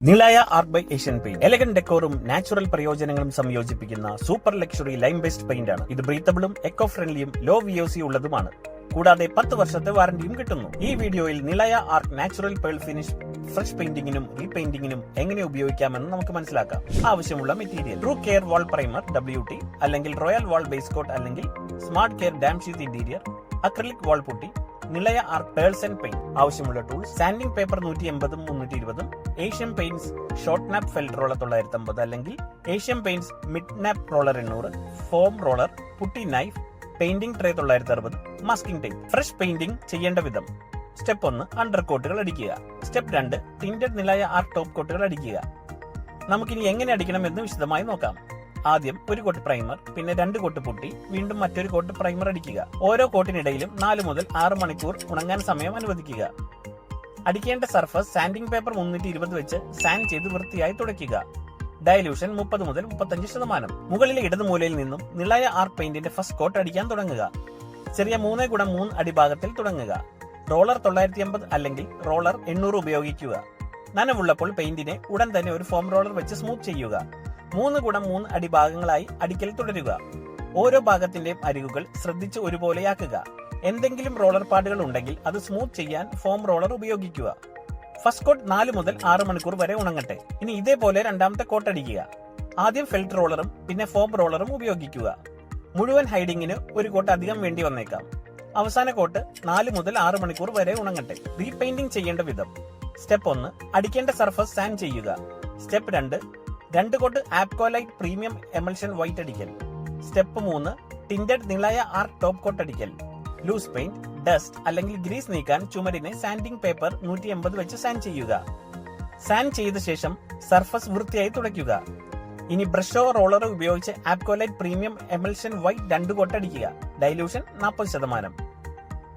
നിളായ art by Asian paint elegant ഡെക്കോറും natural പ്രയോജനങ്ങളും സംയോജിപ്പിക്കുന്ന super luxury lime based paint ആണ്. ഇത് ബ്രീത്തബിളും എക്കോ ഫ്രണ്ട്ലിയും ലോ VOC ഉള്ളതുമാണ്. കൂടാതെ 10 വർഷത്തെ വാറന്റിയും കിട്ടുന്നു. ഈ വീഡിയോയിൽ Nilaya art natural pearl finish fresh പെയിന്റിംഗിനും റീപെയിന്റിംഗിനും എങ്ങനെ ഉപയോഗിക്കാമെന്ന് നമുക്ക് മനസ്സിലാക്കാം. ആവശ്യമുള്ള material: true care wall primer WT അല്ലെങ്കിൽ റോയൽ വാൾ ബേസ് കോട്ട് അല്ലെങ്കിൽ smart care damp sheet interior, acrylic wall putty, Nilaya art pearls and paint. ആവശ്യമുള്ള tools: sanding paper 180 320, Asian Paints short nap felt roller 950 അല്ലെങ്കിൽ Asian Paints mid nap roller 800, foam roller, putty knife, painting tray 960, masking tape. Fresh painting ചെയ്യേണ്ട വിധം: step 1 under കോട്ടുകൾ അടിക്കുക. Step 2 tinted Nilaya art top കോട്ടുകൾ അടിക്കുക. നമുക്കിനി എങ്ങനെ അടിക്കണം എന്ന് വിശദമായി നോക്കാം. ആദ്യം ഒരു കോട്ട് പ്രൈമർ, പിന്നെ 2 കോട്ട് പുട്ടി, വീണ്ടും മറ്റൊരു കോട്ട് പ്രൈമർ അടിക്കുക. ഓരോ കോട്ടിനിടയിലും 4 മുതൽ 6 മണിക്കൂർ ഉണങ്ങാൻ സമയം അനുവദിക്കുക. അടിക്കേണ്ട സർഫസ് സാൻഡിംഗ് പേപ്പർ 320 വെച്ച് സാൻഡ് ചെയ്ത് വൃത്തിയായി തുടയ്ക്കുക. ഡയലൂഷൻ 30 മുതൽ 35%. മുകളിലെ ഇടത് മൂലയിൽ നിന്നും നിളയ ആർട്ട് പെയിന്റിന്റെ ഫസ്റ്റ് കോട്ട് അടിക്കാൻ തുടങ്ങുക. ചെറിയ 3x3 അടിഭാഗത്തിൽ തുടങ്ങുക. റോളർ 950 അല്ലെങ്കിൽ റോളർ 800 ഉപയോഗിക്കുക. നനവുള്ളപ്പോൾ പെയിന്റിനെ ഉടൻ തന്നെ ഒരു ഫോം റോളർ വെച്ച് സ്മൂത്ത് ചെയ്യുക. 3x3 അടിഭാഗങ്ങളായി അടിക്കൽ തുടരുക. ഓരോ ഭാഗത്തിന്റെയും അരികുകൾ ശ്രദ്ധിച്ച് ഒരുപോലെയാക്കുക. എന്തെങ്കിലും റോളർ പാടുകൾ ഉണ്ടെങ്കിൽ അത് സ്മൂത്ത് ചെയ്യാൻ ഫോം റോളർ ഉപയോഗിക്കുക. ഫസ്റ്റ് കോട്ട് 4 മുതൽ 6 മണിക്കൂർ വരെ ഉണങ്ങട്ടെ. ഇനി ഇതേപോലെ രണ്ടാമത്തെ കോട്ട് അടിക്കുക. ആദ്യം ഫെൽറ്റ് റോളറും പിന്നെ ഫോം റോളറും ഉപയോഗിക്കുക. മുഴുവൻ ഹൈഡിങ്ങിന് ഒരു കോട്ട് അധികം വേണ്ടി വന്നേക്കാം. അവസാന കോട്ട് 4 മുതൽ 6 മണിക്കൂർ വരെ ഉണങ്ങട്ടെ. റീപെയിന്റിംഗ് ചെയ്യേണ്ട വിധം: സ്റ്റെപ്പ് 1 അടിക്കേണ്ട സർഫസ് സാൻഡ് ചെയ്യുക. Step 2 coat Apcolite premium emulsion white അടിക്കൽ. Step 3 tinted Nilaya art top coat അടിക്കൽ. ലൂസ് പെയിന്റ്, ഡസ്റ്റ് അല്ലെങ്കിൽ ഗ്രീസ് നീക്കാൻ ചുമരിനെ സാൻഡിംഗ് പേപ്പർ 180 വെച്ച് സാൻഡ് ചെയ്യുക. സാൻഡ് ചെയ്ത ശേഷം സർഫസ് വൃത്തിയായി തുടയ്ക്കുക. ഇനി ബ്രഷോ റോളറോ ഉപയോഗിച്ച് ആപ്കോലൈറ്റ് പ്രീമിയം എമൽഷൻ വൈറ്റ് 2 കോട്ട് അടിക്കുക. ഡൈലൂഷൻ 40%.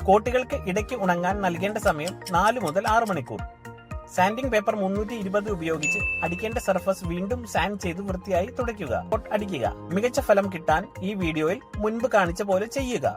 കോട്ടുകൾക്ക് ഇടയ്ക്ക് ഉണങ്ങാൻ നൽകേണ്ട സമയം 4 മുതൽ 6 മണിക്കൂർ. സാൻഡിംഗ് പേപ്പർ 320 ഉപയോഗിച്ച് അടിക്കേണ്ട സർഫസ് വീണ്ടും സാൻഡ് ചെയ്ത് വൃത്തിയായി തുടയ്ക്കുക. കോട്ട് അടിക്കുക. മികച്ച ഫലം കിട്ടാൻ ഈ വീഡിയോയിൽ മുൻപ് കാണിച്ച പോലെ ചെയ്യുക.